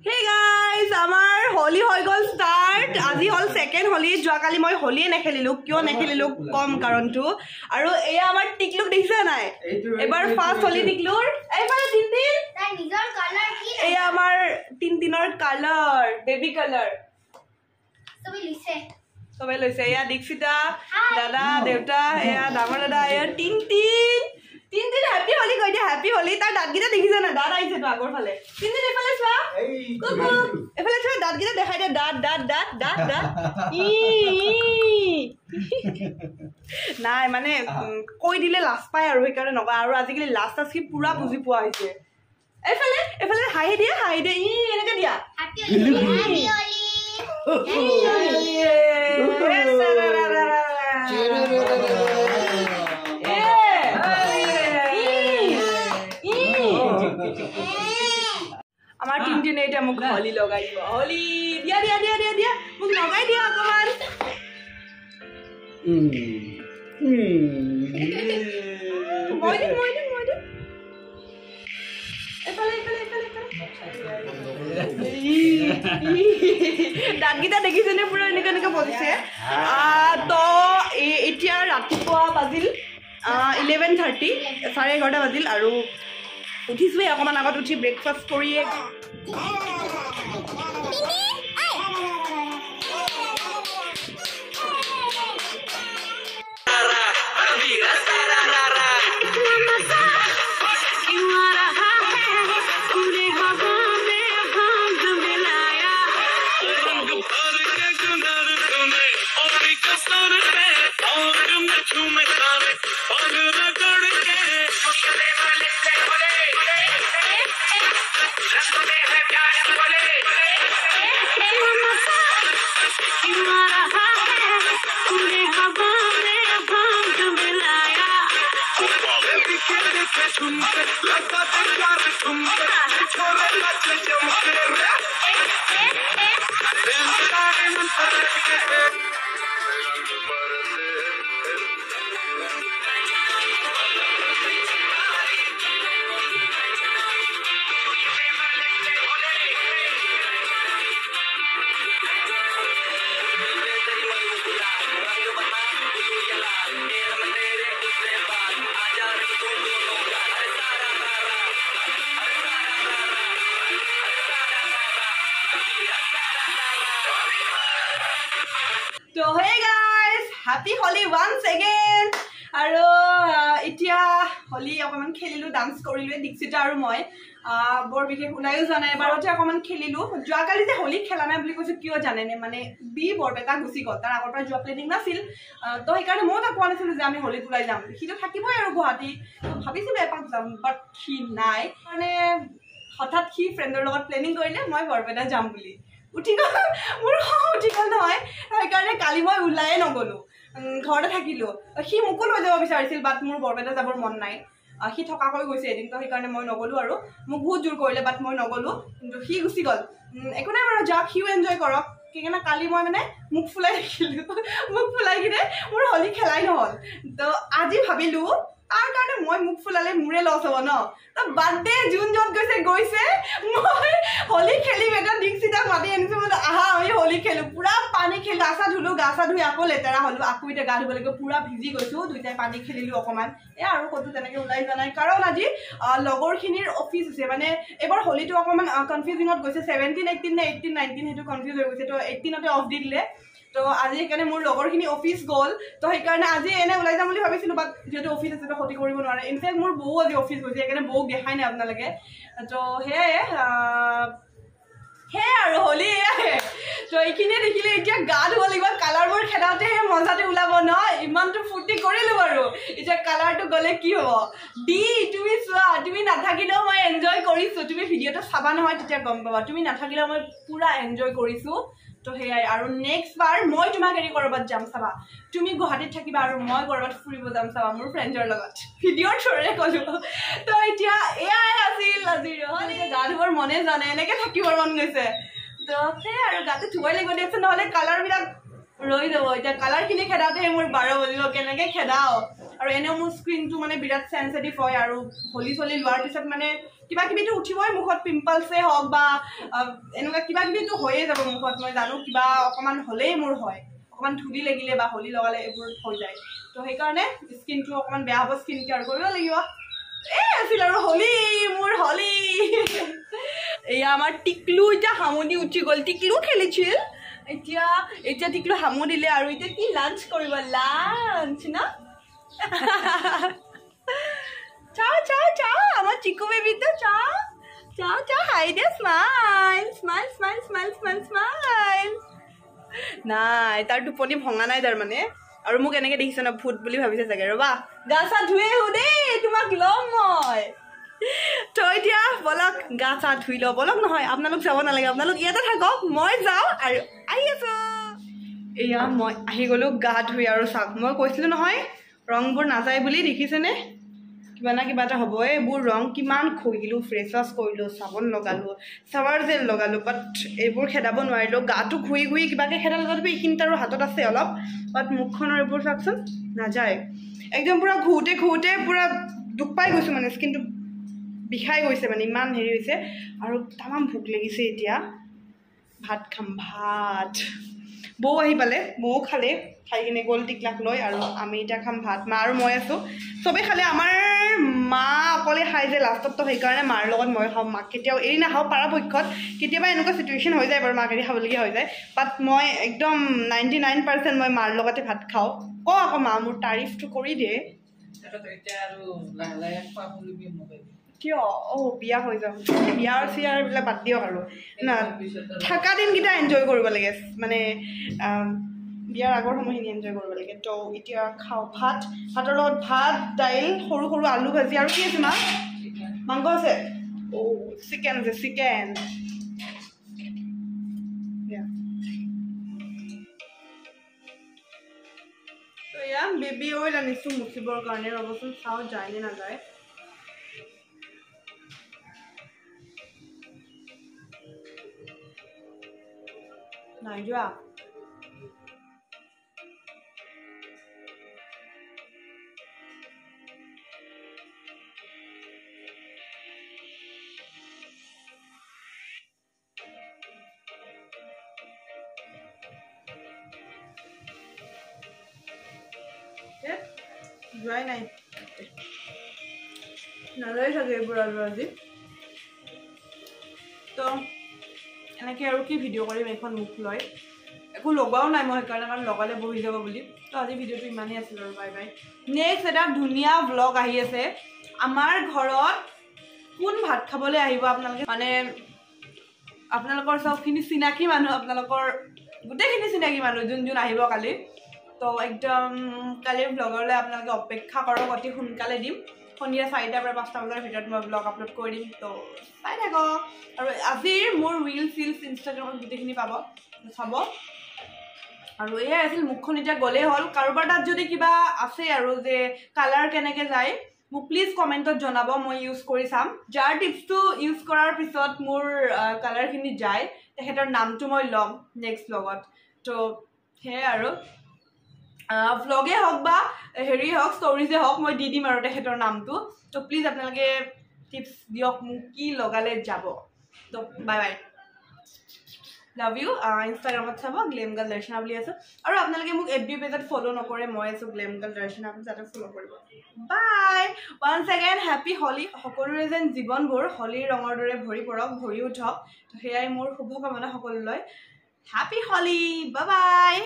Hey guys, আমাৰ হোলি হৈ গল start আজি হল সেকেন্ড হোলি যোৱাকালি মই হোলিয়ে নেখেলিলো কিয় নেখেলিলো কম কাৰণটো আৰু এয়া আমাৰ টিকলুক দেখিছা নাই এবাৰ ফাৰ্স্ট হোলি টিকলুৰ এইফালে তিনদিন তাই নিজৰ কালাৰ কি এয়া আমাৰ তিনদিনৰ কালাৰ বেবি কালাৰ সবে লৈছে এয়া দীক্ষিতা দাদা দেউতা এয়া ডাঙৰ দাদা এয়া তিনদিন হ্যাপি হোলি কই দিয়া হ্যাপি হোলি তাৰ দাঁতগিটা দেখিছ না দাঁত আইছে তো আগৰ ফালে তিনদিন এফালে চোৱা কুকু এফালে চোৱা দাঁতগিটা দেখাই দে দাঁত ই নাই মানে কৈ দিলে লাজ পায় আৰু সেইকাৰণে নকয় আৰু আজিকালি লাজ কি পুৰা বুজি পোৱা হৈছে এফালে হাঁহি দিয়ে ই এনেকে দিয়া হ্যাপি আমাৰ তিনদিন এটা মোক হোলি লগাই দিব হোলি দিয়া মোক লগাই দিয়া অকমান মই এফালে দাঁতগিটা দেখিছেনে পুৰা এনেকে বজিছে তো এতিয়া ৰাতিপুৱা বাজিল 11:30 11:30 বাজিল আৰু উঠিছোৱে অকমান আগত উঠি ব্ৰেকফাষ্ট কৰিয়ে So hey guys, happy Holi once again. আৰু এতিয়া হোলি অকমান খেলিলো ডান্স কৰিলো দীক্ষিতা আৰু মই বৰ বিশেষ উলাইও জানাই এবাৰতে অকমান খেলিলো যোৱাকালি যে হোলি খেলা নাই বুলি কৈছো কিয় জানেনে মানে বি বৰপেটা গুচি গল তাৰ আগৰ পৰা যোৱা প্লেনিং নাছিল তো সেইকাৰণে মই তাক কোৱা নাছিলো যে আমি হোলিত ওলাই যাম সিটো থাকিবই আৰু গুৱাহাটী ভাবিছিলো এপাক যাম বাট সি নাই মানে হঠাৎ সি ফ্ৰেণ্ডৰ লগত প্লেনিং কৰিলে মই বৰপেটা যাম বুলি উঠি গল মোৰ উঠি গল নহয় সেইকাৰণে কালি মই ওলায়ে নগলো ঘৰতে থাকিলো সি মোকো লৈ যাব বিচাৰিছিল বাট মোৰ বৰপেটা যাবৰ মন নাই সি থকাকৈ গৈছে এদিন তো সেইকাৰণে মই নগলো আৰু মোক বহুত জোৰ কৰিলে বাট মই নগলো কিন্তু সি গুচি গল একো নাই বাৰু যাওক সিও এনজয় কৰক কিনে কালি মই মানে মুখ ফুলাই দেখিলো মুখ ফুলাই কিনে মোৰ হোলি খেলাই নহল তো আজি ভাবিলো তাৰ কাৰণে মই মুখ ফুলালে মোৰে লছ হ'ব ন তো বাৰ্থডে জুন যত গৈছে মই হোলি খেলি এটা দীক্ষিতাক মাতি আনিছো বোলো আহা আমি হোলি খেলো পুৰা পানী খেলো গা চা ধুই আকৌ লেতেৰা হলো আকৌ এতিয়া গা ধুব লাগিব পুৰা ভিজি গৈছো দুইটাই পানী খেলিলো অকমান আৰু ক'তো তেনেকে ওলাই যোৱা নাই কাৰণ আজি লগৰখিনিৰ অফিচ আছে মানে এবাৰ হোলিটো অকমান কনফিউজিঙত গৈছে 17 18 নে 18 19 সেইটো কনফিউজ হৈ গৈছে তো 18তে অফ দি দিলে তো আজি সেইকাৰণে মোৰ লগৰখিনি অফিচ গ'ল তো সেইকাৰণে আজি এনে ওলাই যাম বুলি ভাবিছিলো বাট যেহেতু অফিচ আছে তো ক্ষতি কৰিব নোৱাৰে ইনফেক্ট মোৰ বৌ আজি অফিচ গৈছে সেইকাৰণে বৌক দেখাই নাই আপোনালোকে তো সেয়াই আৰু হোলি তো এইখিনিয়ে দেখিলে এতিয়া গা ধুব লাগিব কালাৰবোৰ খেলাওঁতেহে মজাটো ওলাব ন ইমানটো ফূৰ্তি কৰিলো বাৰু এতিয়া কালাৰটো গ'লে কি হ'ব তুমি চোৱা তুমি নাথাকিলেও মই এনজয় কৰিছো তুমি ভিডিঅ'টো চাবা নহয় তেতিয়া গম পাবা তুমি নাথাকিলেও মই পুৰা এনজয় কৰিছো তো সেয়াই আৰু নেক্সট বাৰ মই তোমাক হেৰি কৰবাত যাম চাবা তুমি গুৱাহাটীত থাকিবা আৰু মই কৰবাত ফুৰিব যাম চাবা মোৰ ফ্ৰেণ্ডৰ লগত ভিডিঅ'ৰ থ্ৰুৰে ক'লো তো এতিয়া এয়াই আছিল আজিৰ গা ধুবৰ মনে জানে এনেকে থাকিবৰ মন গৈছে তো সেয়াই আৰু গাটো ধুবই লাগিব দিয়কচোন নহ'লে কালাৰবিলাক ৰৈ যাব এতিয়া কালাৰখিনি খেদাওঁতেহে মোৰ 12 বাজিব কেনেকৈ খেদাওঁ আৰু এনেও মোৰ স্কিনটো মানে বিৰাট সেনসিটিভ হয় আৰু হলি চলি লোৱাৰ পিছত মানে কিবা কিবিটো উঠিবই মুখত পিম্পলছে হওক বা এনেকুৱা কিবা কিবিটো হৈয়ে যাব মুখত মই জানো কিবা অকমান হলেই মোৰ হয় অকমান ধুলি লাগিলে বা হলি লগালে এইবোৰ হৈ যায় তো সেইকাৰণে স্কিনটো অকমান বেয়া হ'ব স্কিন কেয়াৰ কৰিব লাগিব আছিল আৰু হলি মোৰ হলি এয়া আমাৰ টিকলু এতিয়া হামনি উঠি গ'ল টিকলু খেলিছিল এতিয়া টিকলু হামু দিলে আৰু এতিয়া কি লাঞ্চ কৰিব লাঞ্চ না চাও চাও চাও আমার চিকু বেবি তো চাও চাও চাও হাই দে smile smile smile smile smile smile নাই তাৰ টোপনি ভঙা নাই তাৰ মানে আৰু মোক এনেকে দেখিছ না ভূত বুলি ভাবিছে চাগে ৰবা গা চা ধুয়ে হো দেই তোমাক লম মই তো এতিয়া বলক গা চা ধুই ল বলক নহয় আপোনালোক যাব নালাগে আপোনালোক ইয়াতে থাকক মই যাওঁ আৰু আহি আছো এয়া মই আহি গ'লো গা ধুই আৰু চাওক মই কৈছিলো নহয় ৰংবোৰ নাযায় বুলি দেখিছেনে কিবা না কিবা এটা হ'ব এইবোৰ ৰং কিমান খুইলো ফেচ ৱাছ কৰিলো চাবোন লগালো চাৱাৰ জেল লগালো বাট এইবোৰ খেদাব নোৱাৰিলো গাটো ঘুই ঘুই কিবাকে খেদাল তথাপি এইখিনিত আৰু হাতত আছে অলপ বাট মুখখনৰ এইবোৰ চাওকচোন নাযায় একদম পুৰা ঘুওঁতে ঘুওঁতে পুৰা দুখ পাই গৈছো মানে স্কিনটো বিষাই গৈছে মানে ইমান হেৰি হৈছে আৰু তামাম ভোক লাগিছে এতিয়া ভাত খাম ভাত বৌ আহি পালে বৌ খালে খাই কিনে গ'ল টিকলাক লৈ আৰু আমি এতিয়া খাম ভাত মা আৰু মই আছো চবেই খালে আমাৰ মা অকলে খাই যে লাষ্টত সেইকাৰণে মাৰ লগত মই খাওঁ মাক কেতিয়াও এৰি নাখাওঁ পৰাপক্ষত কেতিয়াবা এনেকুৱা চিটুৱেশ্যন হৈ যায় বাৰু মাক এৰি খাবলগীয়া হৈ যায় বাট মই একদম 99% মই মাৰ লগতে ভাত খাওঁ আকৌ মা মোৰ তাৰিফটো কৰি দিয়ে কিয় বিয়া হৈ যাওঁ বিয়াৰ চিয়াৰ এইবিলাক বাদ দিয়ক আৰু না থকা দিনকেইটা এনজয় কৰিব লাগে মানে বিয়াৰ আগৰ সময়খিনি এনজয় কৰিব লাগে তো এতিয়া খাওঁ ভাতৰ লগত ভাত দাইল সৰু সৰু আলু ভাজি আৰু কি আছে মা মাংস আছে চিকেন আছে চিকেন তো এয়া বেবী অইল আনিছোঁ মুচিবৰ কাৰণে ৰ'বচোন চাওঁ যায় নে নাযায় নাই যোৱা যোৱাই নাই নাযায় চাগে এইবোৰ আৰু আজি তো এনেকৈ আৰু কি ভিডিঅ' কৰিম এইখন মুখ লৈ একো লগোৱাও নাই মই সেইকাৰণে কাৰণ লগালে বহি যাব বুলি তো আজি ভিডিঅ'টো ইমানেই আছিল আৰু বাই বাই নেক্সট এটা ধুনীয়া ব্লগ আহি আছে আমাৰ ঘৰত কোন ভাত খাবলৈ আহিব আপোনালোকে মানে আপোনালোকৰ চবখিনি চিনাকি মানুহ আপোনালোকৰ গোটেইখিনি চিনাকি মানুহ যোন যোন আহিব কালি তো একদম কালিৰ ব্লগলৈ আপোনালোকে অপেক্ষা কৰক অতি সোনকালে দিম সন্ধিয়া 4টাৰ পৰা 5টা বজাৰ ভিতৰত মই ব্লগ আপলোড কৰি দিম তো চাই থাকক আৰু আজিৰ মোৰ ৰিল চিলছ ইনষ্টাগ্ৰামত গোটেইখিনি পাব চাব আৰু এয়াই আছিল মুখখন এতিয়া গ'লেই হ'ল কাৰোবাৰ তাত যদি কিবা আছে আৰু যে কালাৰ কেনেকৈ যায় মোক প্লিজ কমেণ্টত জনাব মই ইউজ কৰি চাম যাৰ টিপছটো ইউজ কৰাৰ পিছত মোৰ কালাৰখিনি যায় তেখেতৰ নামটো মই ল'ম নেক্সট ব্লগত তো সেয়াই আৰু ভ্লগে হওক বা হেৰি হওক ষ্টৰিজে হওক মই দি দিম আৰু তেখেতৰ নামটো তো প্লিজ আপোনালোকে টিপছ দিয়ক মোক কি লগালে যাব তো বাই বাই লাভ ইউ ইনষ্টাগ্ৰামত চাব গ্লেম গাৰ্ল দৰ্শনা বুলি আছোঁ আৰু আপোনালোকে মোক FB পেজত ফ'ল' নকৰে মই আছোঁ গ্লেম গাৰ্ল দৰ্শনা আপুনি যাতে ফ'ল' কৰিব বাই ওৱান্স এগেইন হেপী হলি সকলোৰে যেন জীৱনবোৰ হলিৰ ৰঙৰ দৰে ভৰি পৰক ভৰি উঠক তো সেয়াই মোৰ শুভকামনা সকলোলৈ হেপী হলি বাই বাই